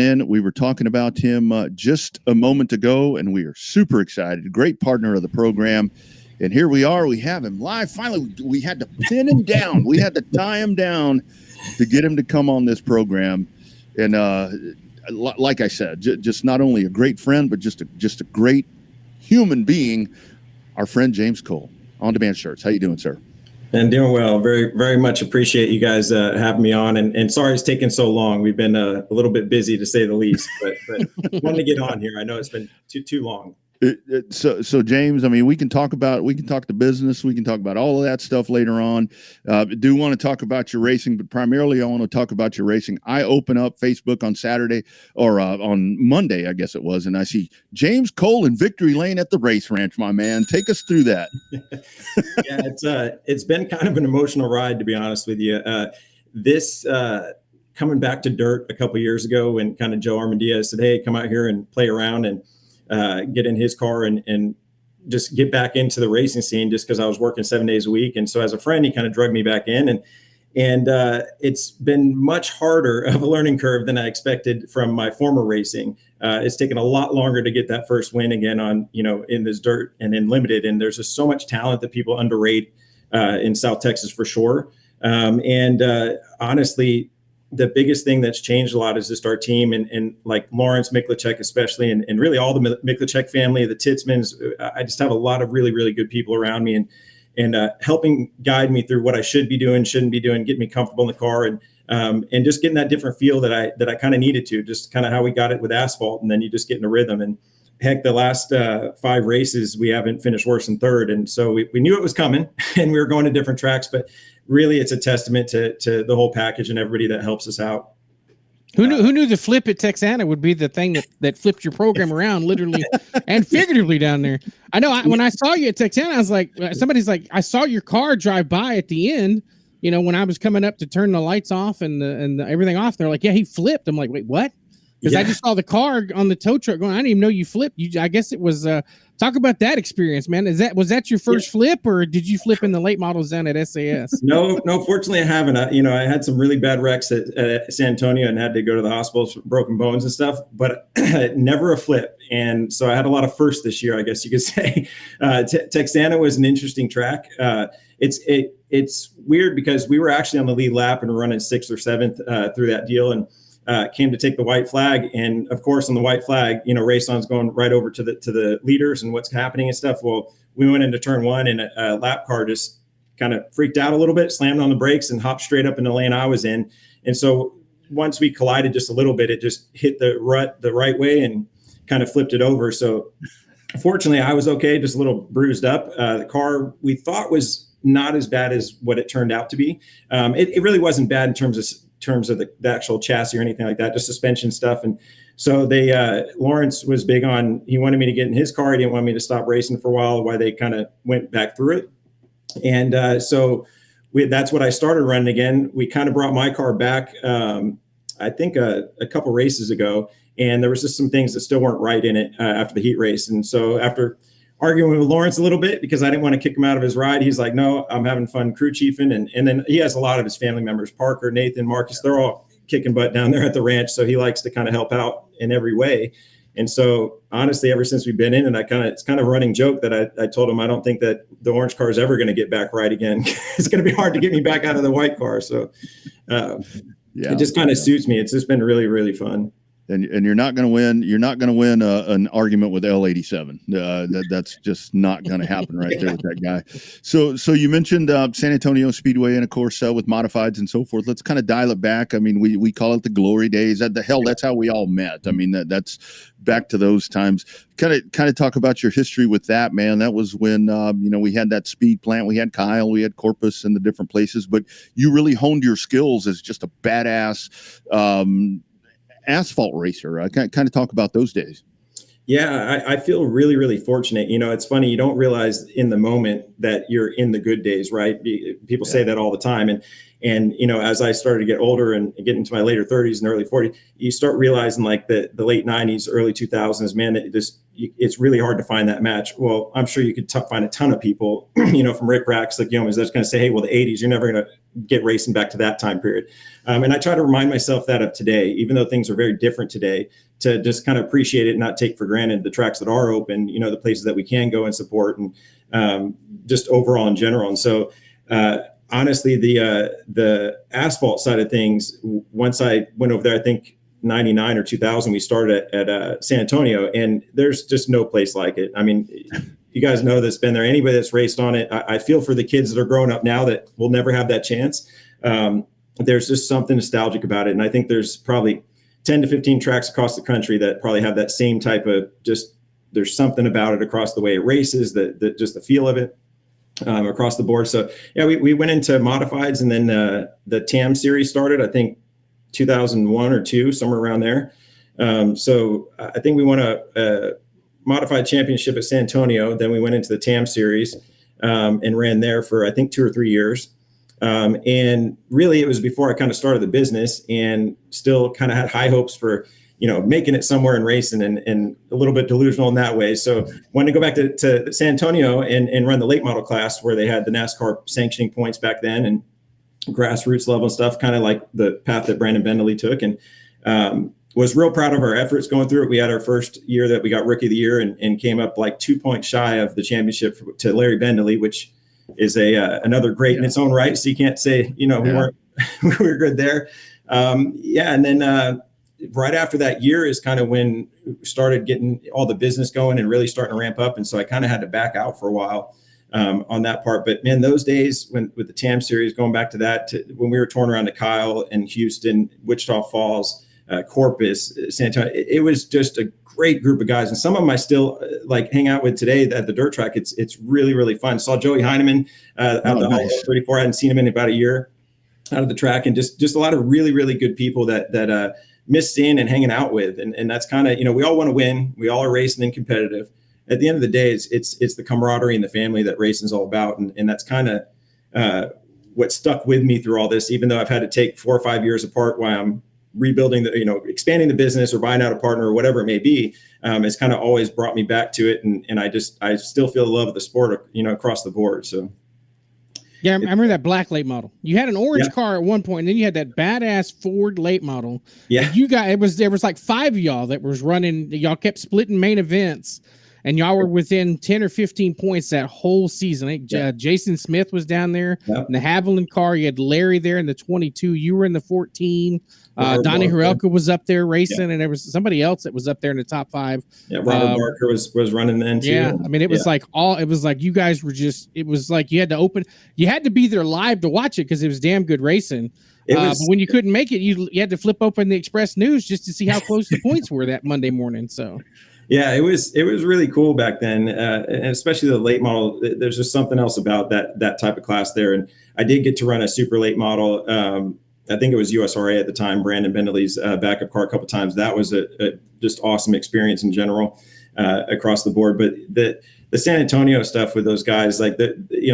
in. We were talking about him just a moment ago, and we are super excited. Great partner of the program. And here we are. We have him live. Finally, we had to pin him down. We had to tie him down to get him to come on this program. And like I said, just not only a great friend, but just a great human being, our friend James Cole, On Demand Shirts. How you doing, sir? And doing well. Very, very much appreciate you guys having me on. And sorry it's taken so long. We've been a little bit busy, to say the least. But wanted to get on here. I know it's been too long. So James, I mean, we can talk the business, we can talk about all of that stuff later on. Do want to talk about your racing, but primarily I want to talk about your racing. I open up Facebook on Saturday or on Monday, I guess it was, and I see James Cole in Victory Lane at the race ranch. My man, take us through that. Yeah, it's been kind of an emotional ride, to be honest with you. This coming back to dirt a couple of years ago, when kind of Joe Armandia said, "Hey, come out here and play around and get in his car and just get back into the racing scene," just because I was working 7 days a week. And so as a friend, he kind of drugged me back in, and it's been much harder of a learning curve than I expected from my former racing. It's taken a lot longer to get that first win again on, in this dirt and in limited. And there's just so much talent that people underrate in South Texas for sure. Honestly, the biggest thing that's changed a lot is just our team and like Lawrence Miklicek, especially, and really all the Miklicek family, the Titzmans. I just have a lot of really, really good people around me and helping guide me through what I should be doing, shouldn't be doing, get me comfortable in the car, and just getting that different feel that I kind of needed to, just kind of how we got it with asphalt. And then you just get in a rhythm. And heck, the last 5 races, we haven't finished worse than third. And so we knew it was coming and we were going to different tracks, but really it's a testament to the whole package and everybody that helps us out. Who knew the flip at Texana would be the thing that flipped your program around, literally and figuratively down there? I know when I saw you at Texana, I was like, somebody's like, I saw your car drive by at the end, when I was coming up to turn the lights off and everything off. They're like, yeah, he flipped. I'm like, wait, what? Because I just saw the car on the tow truck going, I didn't even know you flipped. I guess it was, talk about that experience, man. Was that your first flip, or did you flip in the late models down at SAS? No, fortunately I haven't. I had some really bad wrecks at San Antonio and had to go to the hospital for broken bones and stuff, but never a flip. And so I had a lot of firsts this year, I guess you could say. Texana was an interesting track. It's weird because we were actually on the lead lap and running 6th or 7th through that deal, and came to take the white flag. And of course, on the white flag, race on's going right over to the leaders and what's happening and stuff. Well, we went into turn 1 and a lap car just kind of freaked out a little bit, slammed on the brakes and hopped straight up in the lane I was in. And so once we collided just a little bit, it just hit the rut the right way and kind of flipped it over. So fortunately I was okay, just a little bruised up. The car we thought was not as bad as what it turned out to be. It really wasn't bad in terms of the actual chassis or anything like that, just suspension stuff. And so Lawrence was big on, he wanted me to get in his car. He didn't want me to stop racing for a while while they kind of went back through it. And so that's what I started running again. We kind of brought my car back, I think a couple races ago, and there was just some things that still weren't right in it after the heat race. And so after arguing with Lawrence a little bit because I didn't want to kick him out of his ride, he's like, no, I'm having fun crew chiefing. And then he has a lot of his family members, Parker, Nathan, Marcus, they're all kicking butt down there at the ranch. So he likes to kind of help out in every way. And so honestly, ever since we've been in, and it's kind of a running joke that I told him, I don't think that the orange car is ever going to get back right again. It's going to be hard to get me back out of the white car. So it just kind of suits me. It's just been really, really fun. And you're not going to win. You're not going to win an argument with L87. That's just not going to happen right there with that guy. So you mentioned San Antonio Speedway, and of course with modifieds and so forth. Let's kind of dial it back. I mean, we call it the glory days. That's how we all met. I mean, that's back to those times. Kind of talk about your history with that, man. That was when we had that speed plant. We had Kyle, we had Corpus, and the different places. But you really honed your skills as just a badass asphalt racer. I kind of talk about those days. Yeah, I feel really, really fortunate. It's funny, you don't realize in the moment that you're in the good days, right? People say that all the time. And, you know, as I started to get older and get into my later 30s and early 40s, you start realizing like the late 90s, early 2000s, man, it's really hard to find that match. Well, I'm sure you could find a ton of people, you know, from Rick Racks, like Yomas, that's going to say, hey, well, the 80s, you're never going to get racing back to that time period. And I try to remind myself that of today, even though things are very different today, to just kind of appreciate it and not take for granted the tracks that are open, you know, the places that we can go and support, and just overall in general. And so, honestly, the asphalt side of things, once I went over there, I think 99 or 2000, we started at San Antonio, and there's just no place like it. I mean, you guys know that's been there. Anybody that's raced on it, I feel for the kids that are growing up now that will never have that chance. There's just something nostalgic about it. And I think there's probably 10 to 15 tracks across the country that probably have that same type of there's something about it across the way it races, that just the feel of it. Across the board. So yeah, we went into modifieds, and then the TAM series started, I think 2001 or 2, somewhere around there. So I think we won a modified championship at San Antonio. Then we went into the TAM series and ran there for I think 2 or 3 years. And really it was before I kind of started the business, and still kind of had high hopes for, you know, making it somewhere in racing, and a little bit delusional in that way. So wanted to go back to San Antonio and run the late model class, where they had the NASCAR sanctioning points back then, and grassroots level stuff, kind of like the path that Brandon Bentley took. And was real proud of our efforts going through it. We had our first year that we got Rookie of the Year, and came up like 2 points shy of the championship to Larry Bentley, which is another great in its own right. So you can't say, you know, we were good there. And then right after that year is kind of when we started getting all the business going and really starting to ramp up. And so I kind of had to back out for a while on that part. But man, those days with the TAM series, going back to that, when we were touring around to Kyle and Houston, Wichita Falls, Corpus, San Antonio, it was just a great group of guys. And some of them I still like hang out with today at the dirt track. It's really, really fun. Saw Joey Heineman out the 34. I hadn't seen him in about a year out of the track, and just a lot of really, really good people that missed in and hanging out with. And that's kind of, you know, we all want to win. We all are racing and competitive. At the end of the day, it's the camaraderie and the family that racing is all about. And that's kind of what stuck with me through all this, even though I've had to take 4 or 5 years apart while I'm rebuilding expanding the business or buying out a partner or whatever it may be. It's kind of always brought me back to it. And I still feel the love of the sport, you know, across the board. So. Yeah, I remember that black late model. You had an orange car at one point, and then you had that badass Ford late model. Yeah, there was like 5 of y'all that was running. Y'all kept splitting main events, and y'all were within 10 or 15 points that whole season. I think Jason Smith was down there in the Haviland car. You had Larry there in the 22. You were in the 14. Donnie Horelka was up there racing, and there was somebody else that was up there in the top 5. Yeah, Robert Barker was running then too. Yeah, I mean, it was like you guys were it was like you had to be there live to watch it, because it was damn good racing. But when you couldn't make it, you had to flip open the Express News just to see how close the points were that Monday morning. So. Yeah, it was really cool back then, and especially the late model. There's just something else about that type of class there. And I did get to run a super late model. I think it was USRA at the time, Brandon Bentley's backup car a couple of times. That was a just awesome experience in general across the board. But the San Antonio stuff with those guys, like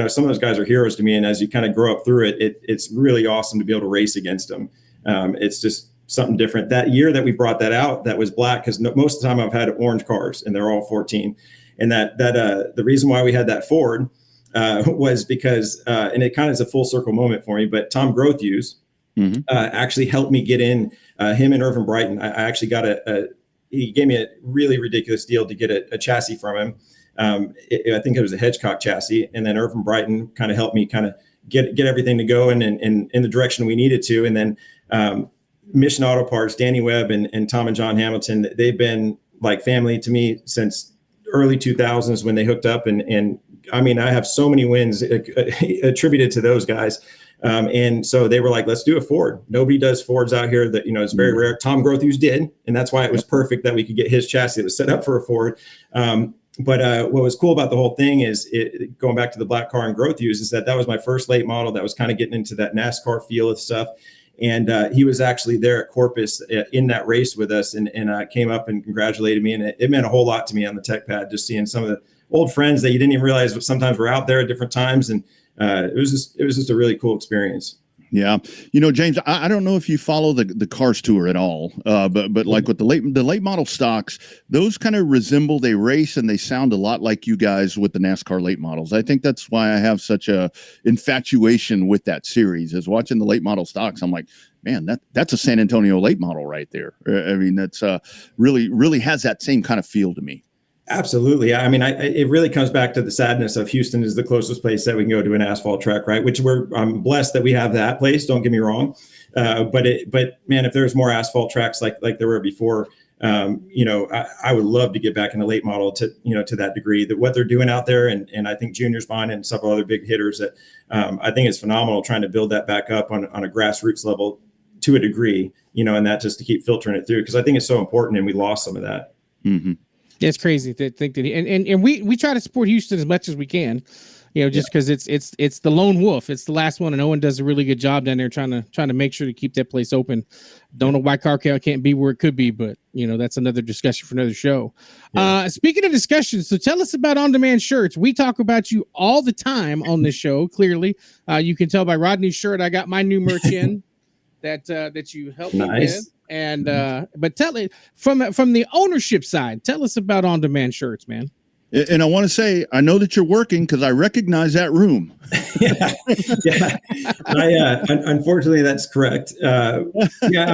some of those guys are heroes to me. And as you kind of grow up through it, it's really awesome to be able to race against them. It's just something different. That year that we brought that out, that was black, because most of the time I've had orange cars, and they're all 14. And that the reason why we had that Ford was because, and it kind of is a full circle moment for me, but Tom Grothuse actually helped me get in, him and Irvin Brighton. I actually got he gave me a really ridiculous deal to get a chassis from him. I think it was a Hedgecock chassis. And then Irvin Brighton kind of helped me kind of get everything to go in the direction we needed to. And then Mission Auto Parts, Danny Webb and Tom and John Hamilton, they've been like family to me since early 2000s when they hooked up. And I mean, I have so many wins attributed to those guys. And so they were like, let's do a Ford. Nobody does Fords out here that, it's very rare. Tom Grothuse did. And that's why it was perfect that we could get his chassis that was set up for a Ford. But what was cool about the whole thing is going back to the black car and Grothuse is that was my first late model that was kind of getting into that NASCAR feel of stuff. And he was actually there at Corpus in that race with us and came up and congratulated me. And it meant a whole lot to me on the tech pad, just seeing some of old friends that you didn't even realize sometimes were out there at different times. And it was just a really cool experience. Yeah. James, I don't know if you follow the Cars Tour at all, but like with the late model stocks, those kind of resemble, they race and they sound a lot like you guys with the NASCAR late models. I think that's why I have such a infatuation with that series, is watching the late model stocks. I'm like, man, that's a San Antonio late model right there. I mean, that's really has that same kind of feel to me. Absolutely. I mean, it really comes back to the sadness of Houston is the closest place that we can go to an asphalt track, right? Which I'm blessed that we have that place. Don't get me wrong. But man, if there's more asphalt tracks like there were before, I would love to get back in a late model to that degree, that what they're doing out there. And I think Junior's Bond and several other big hitters that I think it's phenomenal trying to build that back up on a grassroots level to a degree, and that just to keep filtering it through, because I think it's so important and we lost some of that. Mm-hmm. Yeah, it's crazy to think that and we try to support Houston as much as we can, just because it's the lone wolf. It's the last one, and Owen does a really good job down there trying to make sure to keep that place open. Don't know why CarCal can't be where it could be, but that's another discussion for another show. Yeah. Speaking of discussions, so tell us about On-Demand Shirts. We talk about you all the time on this show. Clearly, you can tell by Rodney's shirt. I got my new merch in that you helped me with. And but tell it from the ownership side. Tell us about On-Demand Shirts, man. And I want to say, I know that you're working because I recognize that room. Yeah. Unfortunately, that's correct. I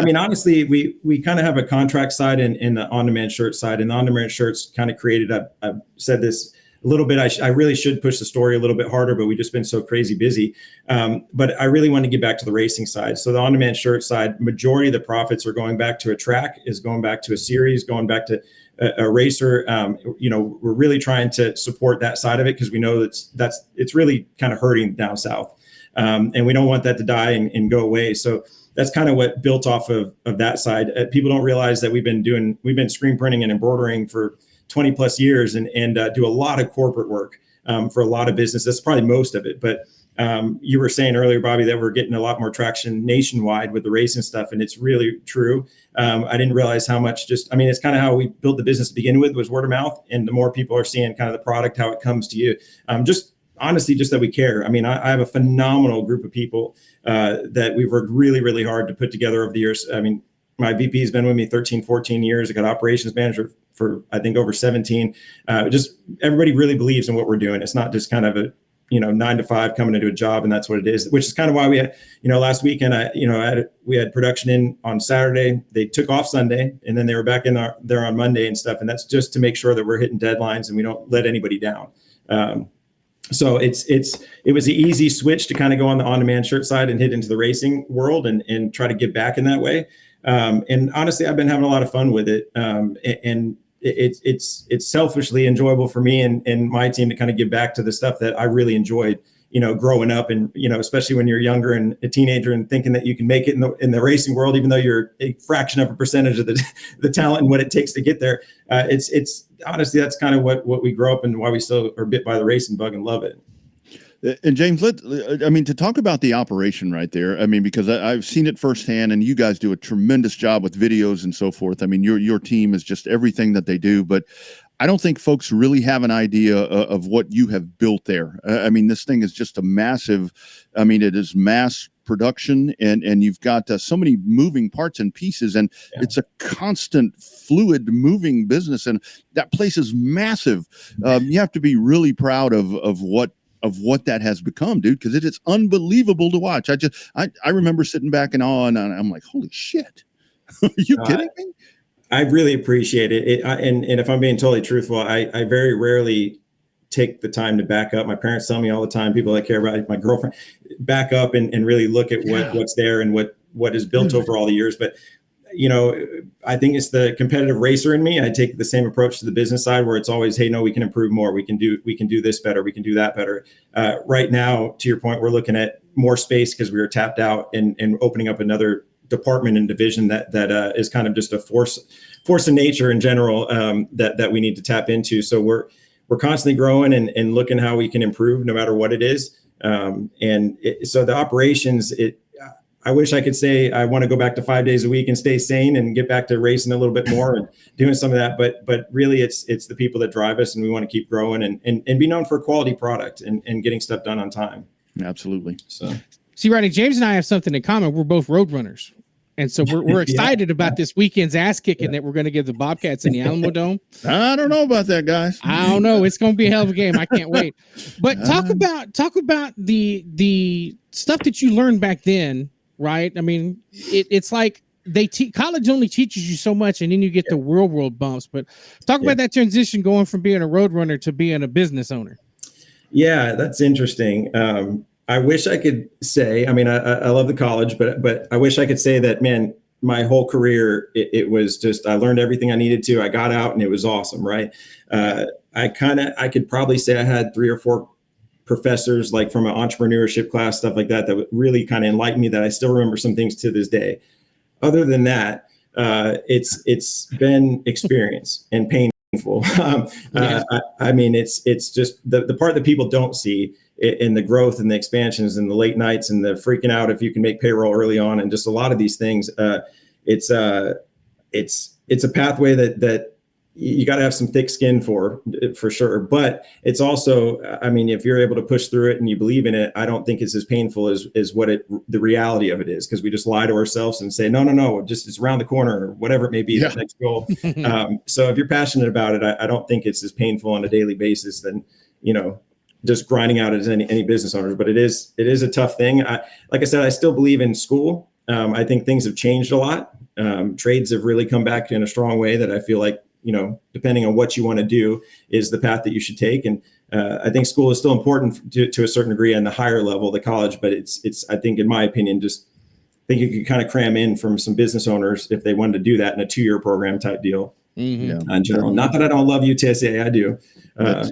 mean, honestly, we kind of have a contract side and the On-Demand Shirt side, and the On-Demand Shirts kind of created. I've said this a little bit. I really should push the story a little bit harder, but we've just been so crazy busy. But I really want to get back to the racing side. So the On-Demand Shirt side, majority of the profits are going back to a track, is going back to a series, going back to a racer. We're really trying to support that side of it, because we know it's really kind of hurting down south. And we don't want that to die and go away. So that's kind of what built off of that side. People don't realize that we've been screen printing and embroidering for 20 plus years and do a lot of corporate work for a lot of business. That's probably most of it. But you were saying earlier, Bobby, that we're getting a lot more traction nationwide with the racing stuff. And it's really true. I didn't realize how much it's kind of how we built the business to begin with, was word of mouth. And the more people are seeing kind of the product, how it comes to you, just honestly, just that we care. I mean, I have a phenomenal group of people that we've worked really, really hard to put together over the years. I mean, my VP has been with me 13, 14 years. I got operations manager for, I think, over 17. Just everybody really believes in what we're doing. It's not just kind of a, 9 to 5 coming into a job, and that's what it is, which is kind of why we had, last weekend, we had production in on Saturday. They took off Sunday, and then they were back in there on Monday and stuff. And that's just to make sure that we're hitting deadlines and we don't let anybody down. So it was an easy switch to kind of go on the On-Demand Shirt side and hit into the racing world and try to get back in that way. And honestly, I've been having a lot of fun with it. And it's selfishly enjoyable for me and my team to kind of give back to the stuff that I really enjoyed, growing up, and, especially when you're younger and a teenager and thinking that you can make it in the racing world, even though you're a fraction of a percentage of the talent and what it takes to get there. It's honestly, that's kind of what we grow up and why we still are bit by the racing bug and love it. And James, to talk about the operation right there, because I've seen it firsthand, and you guys do a tremendous job with videos and so forth. I mean, your team is just everything that they do, but I don't think folks really have an idea of what you have built there. This thing is just a massive, it is mass production, and you've got so many moving parts and pieces, and it's a constant fluid moving business, and that place is massive. You have to be really proud of what that has become, dude, because it is unbelievable to watch. I remember sitting back in awe, and I'm like, holy shit. Are you kidding me? I really appreciate it. And if I'm being totally truthful, I very rarely take the time to back up. My parents tell me all the time, people that care about my girlfriend, back up and really look at what's there and what is built over all the years. But I think it's the competitive racer in me. I take the same approach to the business side, where it's always, hey, no, we can improve more. We can do this better. We can do that better. Right now, to your point, we're looking at more space because we were tapped out, and opening up another department and division that is kind of just a force of nature in general, that we need to tap into. So we're constantly growing and looking how we can improve no matter what it is. So the operations, I wish I could say I want to go back to 5 days a week and stay sane and get back to racing a little bit more and doing some of that. But really, it's the people that drive us, and we want to keep growing and be known for a quality product and getting stuff done on time. Absolutely. So, see, Rodney, James and I have something in common. We're both road runners. And so we're excited about this weekend's ass kicking that we're going to give the Bobcats in the Alamo Dome. I don't know about that, guys. I don't know. It's going to be a hell of a game. I can't wait. But talk about the stuff that you learned back then, right? I mean, it's like college only teaches you so much, and then you get the real world bumps. But talk about that transition going from being a road runner to being a business owner. Yeah, that's interesting. I wish I could say, I mean, I love the college, but I wish I could say that, man, my whole career, it was just, I learned everything I needed to. I got out and it was awesome, right? I could probably say I had 3 or 4 professors, like from an entrepreneurship class, stuff like that, that would really kind of enlighten me, that I still remember some things to this day. Other than that, it's been experience and painful. I mean, it's just the part that people don't see in the growth and the expansions and the late nights and the freaking out if you can make payroll early on, and just a lot of these things. It's a pathway that you got to have some thick skin for sure. But it's also, I mean, if you're able to push through it and you believe in it, I don't think it's as painful as what the reality of it is, because we just lie to ourselves and say, no, just it's around the corner or whatever it may be, the next goal. So if you're passionate about it, I don't think it's as painful on a daily basis than, just grinding out as any business owners. But it is a tough thing. Like I said, I still believe in school. I think things have changed a lot. Trades have really come back in a strong way that I feel like, depending on what you want to do, is the path that you should take. And I think school is still important to a certain degree on the higher level, the college. But it's I think, in my opinion, just think you could kind of cram in from some business owners if they wanted to do that in a 2-year program type deal. Mm-hmm. In general, not that I don't love UTSA, I do,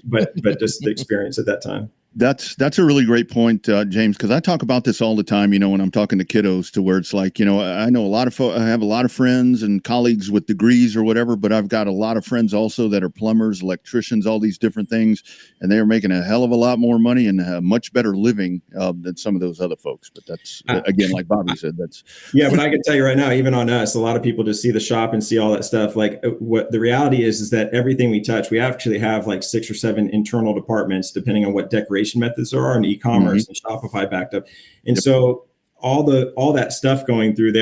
but just the experience at that time. That's a really great point, James, because I talk about this all the time, when I'm talking to kiddos, to where it's like, I know a lot of I have a lot of friends and colleagues with degrees or whatever, but I've got a lot of friends also that are plumbers, electricians, all these different things, and they're making a hell of a lot more money and a much better living than some of those other folks. But that's, again, like Bobby said, that's. Yeah, but I can tell you right now, even on us, a lot of people just see the shop and see all that stuff. Like, what the reality is that everything we touch, we actually have like 6 or 7 internal departments, depending on what decoration methods there are, and e-commerce and Shopify backed up. And so all that stuff going through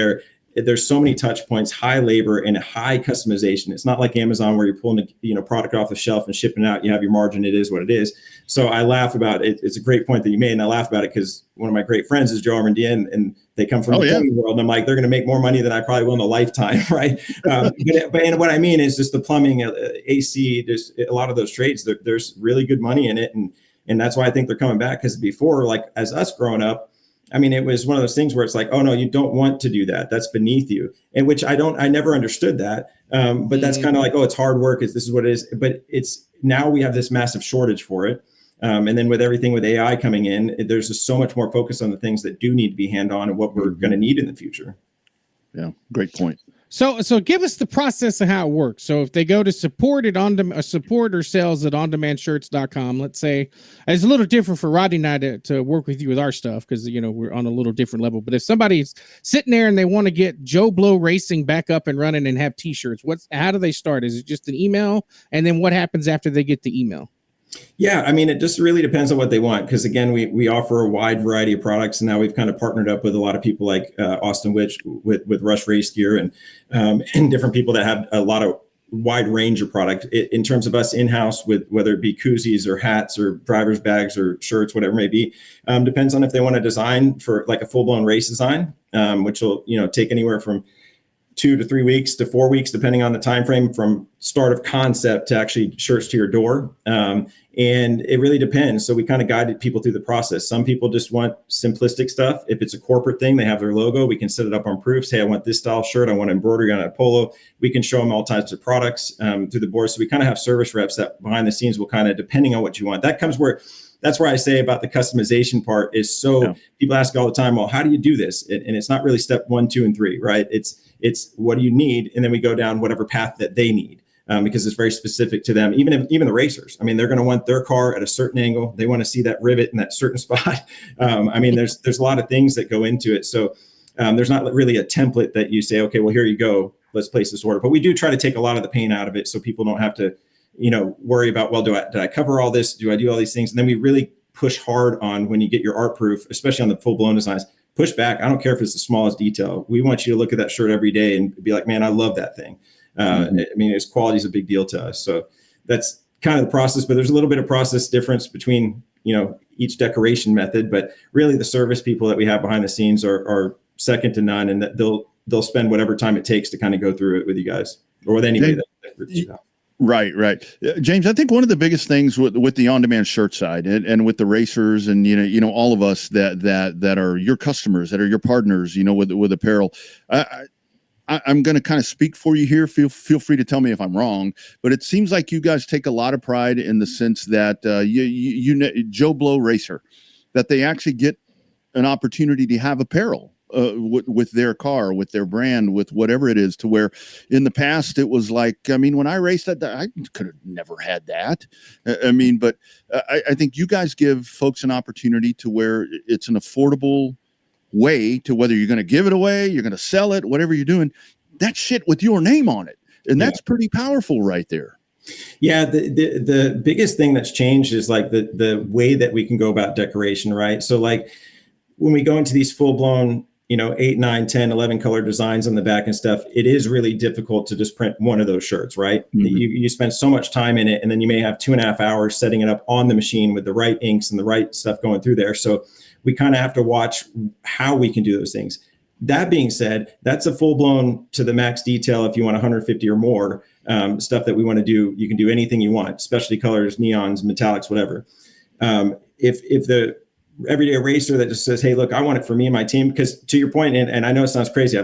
there's so many touch points, high labor and high customization. It's not like Amazon where you're pulling the product off the shelf and shipping it out. You have your margin. It is what it is. So I laugh about it. It's a great point that you made, and I laugh about it because one of my great friends is Joe Armandia, and they come from the plumbing world. And I'm like, they're going to make more money than I probably will in a lifetime, right? But what I mean is just the plumbing, AC, there's a lot of those trades. There's really good money in it, and that's why I think they're coming back. Because before, like as us growing up, I mean, it was one of those things where it's like, oh no, you don't want to do that. That's beneath you. And which I never understood that. But that's kind of like, oh, it's hard work. This is what it is. But it's now we have this massive shortage for it. And then with everything with AI coming in, there's just so much more focus on the things that do need to be hand-on and what we're going to need in the future. Yeah, great point. So give us the process of how it works. So if they go to support or sales at ondemandshirts.com, let's say, it's a little different for Rodney and I to work with you with our stuff because, we're on a little different level. But if somebody's sitting there and they want to get Joe Blow Racing back up and running and have T-shirts, how do they start? Is it just an email? And then what happens after they get the email? Yeah, I mean, it just really depends on what they want. Because again, we offer a wide variety of products, and now we've kind of partnered up with a lot of people like Austin Witch with RUSS Race Gear and different people that have a lot of wide range of product. In terms of us in-house, with whether it be koozies or hats or driver's bags or shirts, whatever it may be, depends on if they want to design for like a full-blown race design, which will take anywhere from 2 to 3 weeks to 4 weeks, depending on the time frame from start of concept to actually shirts to your door. And it really depends. So we kind of guided people through the process. Some people just want simplistic stuff. If it's a corporate thing, they have their logo. We can set it up on proofs. Hey, I want this style shirt. I want embroidery on a polo. We can show them all types of products through the board. So we kind of have service reps that behind the scenes will kind of, depending on what you want. That's where I say about the customization part is people ask all the time, well, how do you do this? And it's not really step 1, 2, and 3, right? It's what do you need? And then we go down whatever path that they need. Because it's very specific to them. Even the racers, I mean, they're going to want their car at a certain angle. They want to see that rivet in that certain spot. I mean, there's a lot of things that go into it. So There's not really a template that you say, okay, well, here you go, let's place this order. But we do try to take a lot of the pain out of it so people don't have to, worry about, well, did I cover all this? Do I do all these things? And then we really push hard on when you get your art proof, especially on the full blown designs, push back. I don't care if it's the smallest detail. We want you to look at that shirt every day and be like, man, I love that thing. I mean, its quality is a big deal to us. So that's kind of the process, but there's a little bit of process difference between, each decoration method, but really the service people that we have behind the scenes are second to none, and that they'll spend whatever time it takes to kind of go through it with you guys or with anybody that. Right. James, I think one of the biggest things with the on-demand shirt side and with the racers and, all of us that are your customers, that are your partners, with apparel, I'm going to kind of speak for you here. Feel free to tell me if I'm wrong, but it seems like you guys take a lot of pride in the sense that Joe Blow racer, that they actually get an opportunity to have apparel with their car, with their brand, with whatever it is, to where in the past it was like, when I raced that, I could have never had that. But I think you guys give folks an opportunity to where it's an affordable way to whether you're going to give it away, you're going to sell it, whatever you're doing, that shit with your name on it. And that's pretty powerful right there. Yeah. The biggest thing that's changed is like the way that we can go about decoration, right? So like when we go into these full blown, 8, 9, 10, 11 color designs on the back and stuff, it is really difficult to just print one of those shirts, right? Mm-hmm. You spend so much time in it, and then you may have 2.5 hours setting it up on the machine with the right inks and the right stuff going through there. So we kind of have to watch how we can do those things. That being said, that's a full blown to the max detail. If you want 150 or more stuff that we want to do, you can do anything you want, specialty colors, neons, metallics, whatever. If the everyday racer that just says, hey, look, I want it for me and my team, because to your point, and I know it sounds crazy,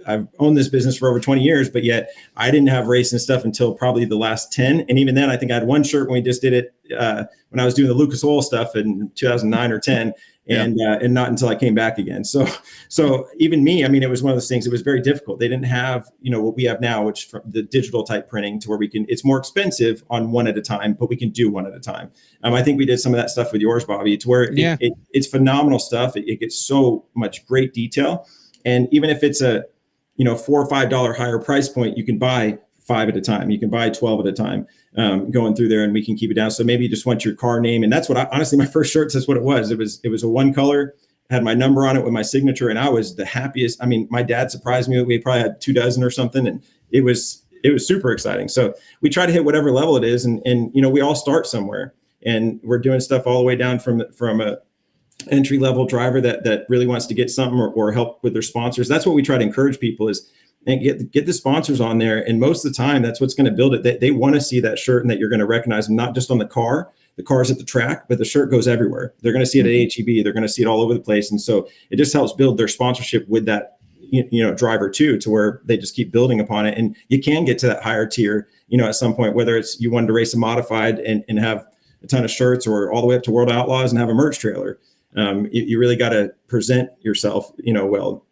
I've owned this business for over 20 years, but yet I didn't have racing stuff until probably the last 10. And even then, I think I had one shirt when we just did it when I was doing the Lucas Oil stuff in 2009 or 10, and not until I came back again. So even me, it was one of those things. It was very difficult. They didn't have, what we have now, which from the digital type printing to where it's more expensive on one at a time, but we can do one at a time. I think we did some of that stuff with yours, Bobby, to where it's phenomenal stuff. It gets so much great detail. And even if it's a, $4 or $5 higher price point, you can buy 5 at a time. You can buy 12 at a time, going through there, and we can keep it down. So maybe you just want your car name. And that's what honestly, my first shirt says what it was. It was a one color, had my number on it with my signature. And I was the happiest. My dad surprised me. We probably had 24 or something. And it was super exciting. So we try to hit whatever level it is. And we all start somewhere, and we're doing stuff all the way down from a entry level driver that really wants to get something or help with their sponsors. That's what we try to encourage people is, and get the sponsors on there. And most of the time, that's what's going to build it. They want to see that shirt and that you're going to recognize them, not just on the car. The car's at the track, but the shirt goes everywhere. They're going to see it at HEB. They're going to see it all over the place. And so it just helps build their sponsorship with that, driver too, to where they just keep building upon it. And you can get to that higher tier, at some point, whether it's you wanted to race a modified and have a ton of shirts, or all the way up to World Outlaws and have a merch trailer. You really got to present yourself, well.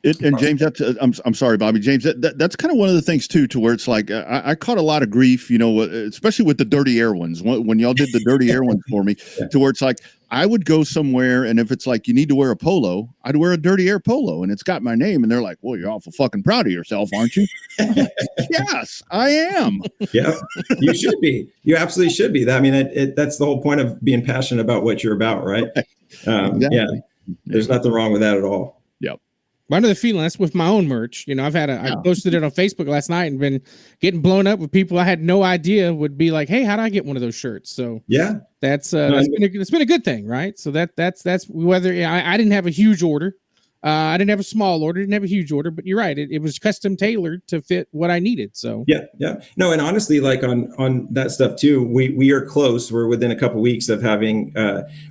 And James, that's I'm sorry, Bobby. James, that's kind of one of the things too, to where it's like I caught a lot of grief, especially with the dirty air ones when y'all did the dirty air ones for me, to where it's like I would go somewhere, and if it's like you need to wear a polo, I'd wear a dirty air polo, and it's got my name, and they're like, "Well, you're awful fucking proud of yourself, aren't you?" Yes, I am. Yeah, you should be. You absolutely should be. That's the whole point of being passionate about what you're about, right? Exactly. Yeah, there's nothing wrong with that at all. Yep. One of the feeling that's with my own merch. I posted it on Facebook last night and been getting blown up with people I had no idea would be like, "Hey, how do I get one of those shirts?" So yeah, it's been a good thing, right? So that's whether I didn't have a huge order, I didn't have a small order, didn't have a huge order, but you're right, it was custom tailored to fit what I needed. So yeah, no, and honestly, like on that stuff too, we are close. We're within a couple of weeks of having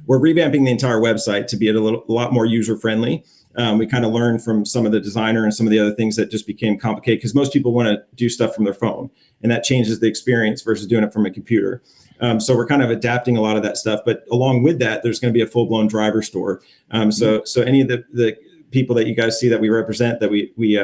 we're revamping the entire website to be a lot more user friendly. We kind of learned from some of the designer and some of the other things that just became complicated, because most people want to do stuff from their phone, and that changes the experience versus doing it from a computer. So we're kind of adapting a lot of that stuff. But along with that, there's going to be a full-blown driver store. So any of the people that you guys see that we represent, that we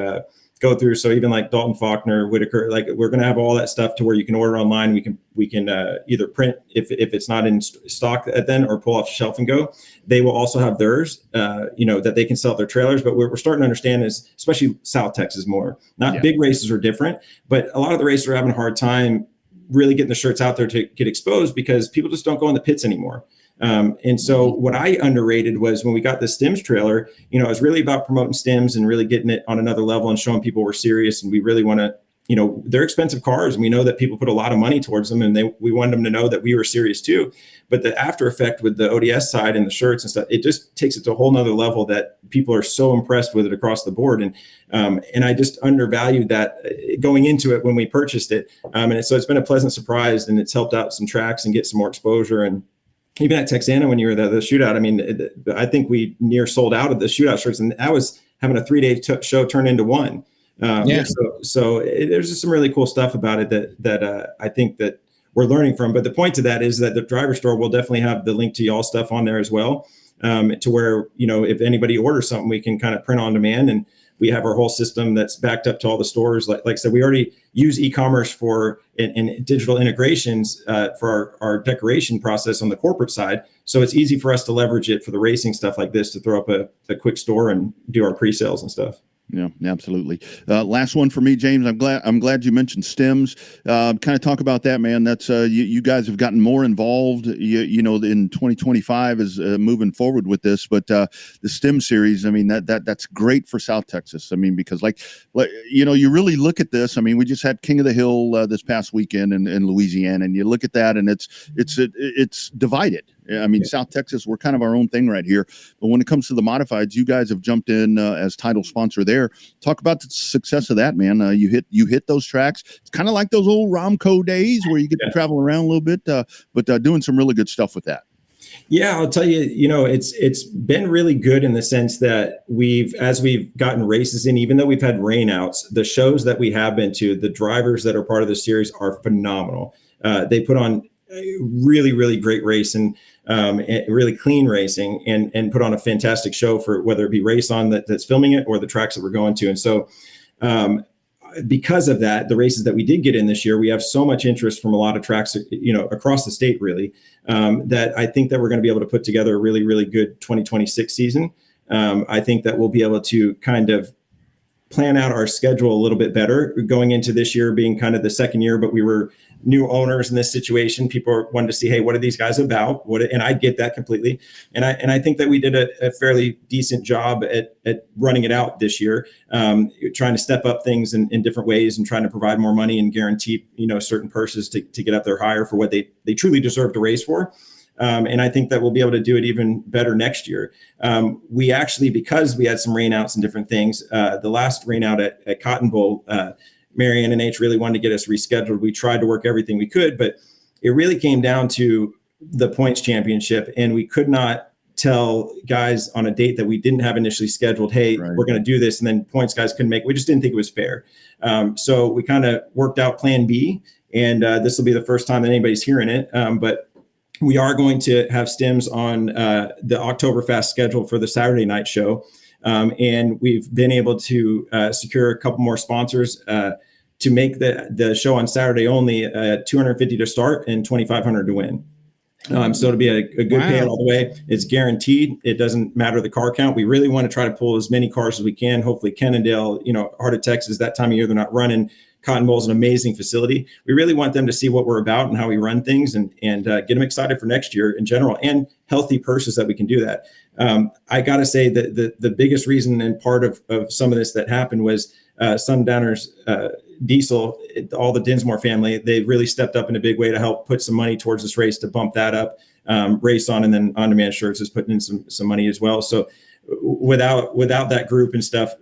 go through. So even like Dalton Faulkner, Whitaker, like we're going to have all that stuff to where you can order online. We can either print if it's not in stock then, or pull off the shelf and go. They will also have theirs, that they can sell at their trailers. But we're starting to understand is, especially South Texas more, not big races are different, but a lot of the races are having a hard time really getting the shirts out there to get exposed because people just don't go in the pits anymore. And so what I underrated was when we got the Stims trailer, it was really about promoting Stims and really getting it on another level and showing people we're serious. And we really want to, they're expensive cars and we know that people put a lot of money towards them and we wanted them to know that we were serious too. But the after effect with the ODS side and the shirts and stuff, it just takes it to a whole nother level that people are so impressed with it across the board. And I just undervalued that going into it when we purchased it. So it's been a pleasant surprise and it's helped out some tracks and get some more exposure. And even at Texana, when you were there, the shootout, I mean, I think we near sold out of the shootout shirts, and that was having a 3-day show turn into one. So there's just some really cool stuff about it that I think that we're learning from. But the point to that is that the driver store will definitely have the link to y'all stuff on there as well, to where, if anybody orders something, we can kind of print on demand. And we have our whole system that's backed up to all the stores. Like I said, we already use e-commerce for and digital integrations for our decoration process on the corporate side. So it's easy for us to leverage it for the racing stuff like this to throw up a quick store and do our pre-sales and stuff. Yeah, absolutely. Last one for me, James. I'm glad you mentioned Stims. Kind of talk about that, man. That's you guys have gotten more involved. In 2025 is moving forward with this, but the Stim series. I mean, that's great for South Texas. I mean, because like you really look at this. I mean, we just had King of the Hill this past weekend in Louisiana, and you look at that, and it's divided. I mean, South Texas, we're kind of our own thing right here. But when it comes to the modifieds, you guys have jumped in as title sponsor there. Talk about the success of that, man. You hit those tracks. It's kind of like those old Romco days where you get to travel around a little bit, but doing some really good stuff with that. Yeah, I'll tell you, it's been really good in the sense that as we've gotten races in, even though we've had rainouts, the shows that we have been to, the drivers that are part of the series are phenomenal. They put on really, really great racing, really clean racing, and put on a fantastic show for whether it be Race On that's filming it or the tracks that we're going to. And so because of that, the races that we did get in this year, we have so much interest from a lot of tracks, across the state, really, that I think that we're going to be able to put together a really, really good 2026 season. I think that we'll be able to kind of plan out our schedule a little bit better going into this year being kind of the second year, but we were new owners in this situation. People wanted to see, hey, what are these guys about? And I get that completely. And I think that we did a fairly decent job at running it out this year, trying to step up things in different ways and trying to provide more money and guarantee, certain purses to get up there higher for what they truly deserve to race for. And I think that we'll be able to do it even better next year. We actually, because we had some rainouts and different things, the last rainout at Cotton Bowl, Marianne and H really wanted to get us rescheduled. We tried to work everything we could, but it really came down to the points championship. And we could not tell guys on a date that we didn't have initially scheduled, hey, we're going to do this. And then points guys couldn't make it. We just didn't think it was fair. So we kind of worked out plan B. And this will be the first time that anybody's hearing it. But we are going to have Stims on the Oktoberfest schedule for the Saturday night show. And we've been able to secure a couple more sponsors to make the show on Saturday only $250 to start and $2,500 to win. So it'll be a good payout all the way. It's guaranteed. It doesn't matter the car count. We really want to try to pull as many cars as we can. Hopefully Cannondale, Heart of Texas, that time of year, they're not running. Cotton Bowl is an amazing facility. We really want them to see what we're about and how we run things and get them excited for next year in general and healthy purses that we can do that. I got to say that the biggest reason and part of some of this that happened was Sundowners Diesel, all the Dinsmore family, they really stepped up in a big way to help put some money towards this race to bump that up. Race On and then On Demand Shirts is putting in some money as well. So without that group and stuff,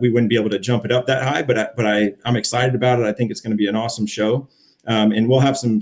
we wouldn't be able to jump it up that high. But I'm excited about it. I think it's going to be an awesome show, and we'll have some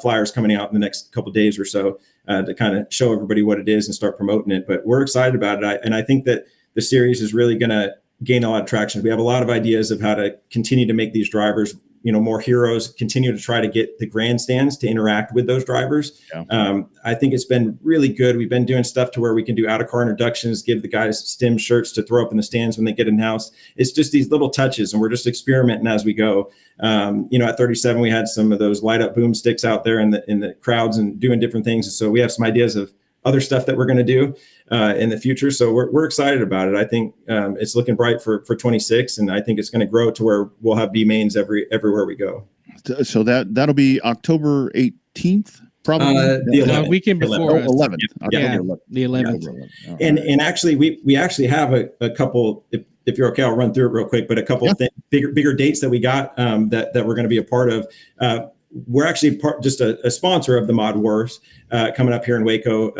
flyers coming out in the next couple of days or so to kind of show everybody what it is and start promoting it. But we're excited about it, and I think that the series is really going to gain a lot of traction. We have a lot of ideas of how to continue to make these drivers more heroes, continue to try to get the grandstands to interact with those drivers. Yeah. I think it's been really good. We've been doing stuff to where we can do out-of-car introductions, give the guys stem shirts to throw up in the stands when they get announced. It's just these little touches, and we're just experimenting as we go. At 37, we had some of those light-up boomsticks out there in the crowds and doing different things. So we have some ideas of other stuff that we're going to do in the future. So we're excited about it. I think it's looking bright for 26, and I think it's going to grow to where we'll have B mains everywhere we go. So that'll be October 18th, probably the 11th. Weekend before 11th. Yeah, October 11th. the 11th. Right. And actually, we actually have a couple. If you're okay, I'll run through it real quick. But a couple of bigger dates that we got that we're going to be a part of. We're actually just a sponsor of the Mod Wars coming up here in Waco.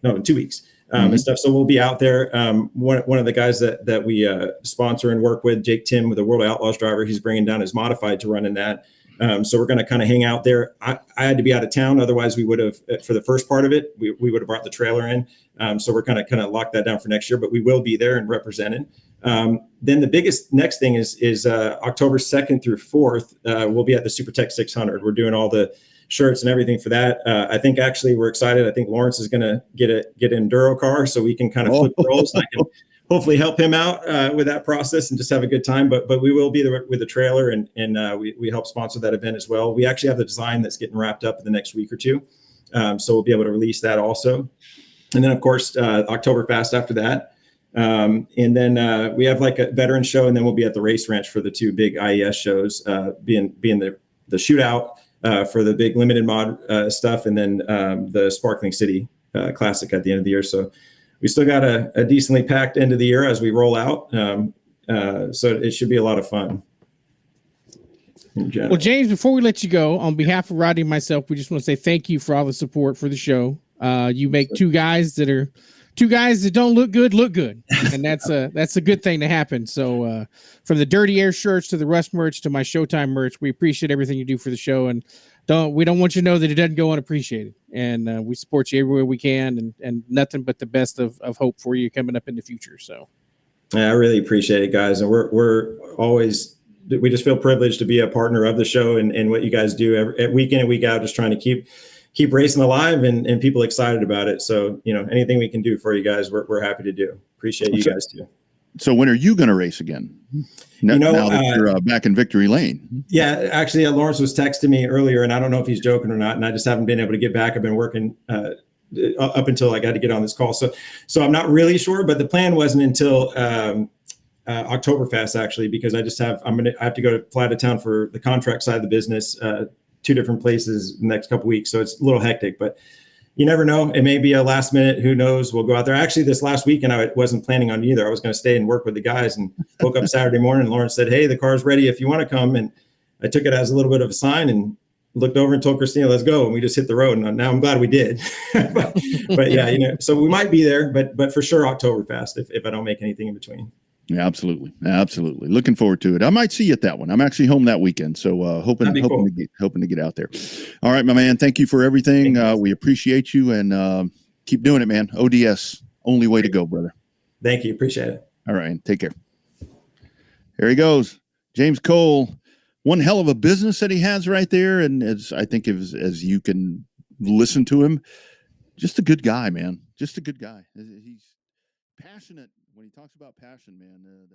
In 2 weeks and stuff. So we'll be out there. One of the guys that we sponsor and work with, Jake Tim, with the World Outlaws driver, he's bringing down his modified to run in that. So we're going to kind of hang out there. I had to be out of town. Otherwise, we would have, for the first part of it, we would have brought the trailer in. So we're kind of lock that down for next year, but we will be there and represented. Then the biggest next thing is October 2nd through 4th. We'll be at the SuperTech 600. We're doing all the shirts and everything for that. I think actually we're excited. I think Lawrence is going to get an enduro car so we can kind of flip roles. I can hopefully help him out with that process and just have a good time. But we will be there with the trailer, and we help sponsor that event as well. We actually have the design that's getting wrapped up in the next week or two. So we'll be able to release that also. And then, of course, Oktoberfest after that. And then we have like a veteran show, and then we'll be at the race ranch for the two big IES shows, being the shootout for the big limited mod stuff, and then the Sparkling City Classic at the end of the year. So we still got a decently packed end of the year as we roll out. So it should be a lot of fun. Well, James, before we let you go, on behalf of Rodney and myself, we just want to say thank you for all the support for the show. You make two guys that don't look good, and that's a good thing to happen. So from the Dirty Air shirts to the RUSS merch to my Showtime merch, we appreciate everything you do for the show, and we don't want you to know that it doesn't go unappreciated. And we support you everywhere we can, and nothing but the best of hope for you coming up in the future. So yeah, I really appreciate it, guys, and we're always. We just feel privileged to be a partner of the show and what you guys do every week in and week out, just trying to keep racing alive and people excited about it. So, anything we can do for you guys, we're happy to do. Appreciate you guys too. So when are you going to race again? Now that you're back in victory lane. Yeah, actually, Lawrence was texting me earlier, and I don't know if he's joking or not. And I just haven't been able to get back. I've been working up until I got to get on this call. So I'm not really sure, but the plan wasn't until Oktoberfest, actually, because I have to fly to town for the contract side of the business, 2 different places the next couple of weeks. So it's a little hectic, but you never know. It may be a last minute. Who knows? We'll go out there. Actually, this last weekend, I wasn't planning on either. I was going to stay and work with the guys, and woke up Saturday morning, and Lawrence said, "Hey, the car's ready if you want to come." And I took it as a little bit of a sign and looked over and told Christina, "Let's go." And we just hit the road. And now I'm glad we did. but yeah, so we might be there, but for sure Oktoberfest if I don't make anything in between. Yeah, absolutely. Looking forward to it. I might see you at that one. I'm actually home that weekend, so hoping to get out there. All right, my man. Thank you for everything. We appreciate you, and keep doing it, man. ODS, only way to go, brother. Thank you. Appreciate it. All right, take care. There he goes, James Cole. One hell of a business that he has right there, and as you can listen to him, just a good guy, man. Just a good guy. He's passionate. When he talks about passion, man, there's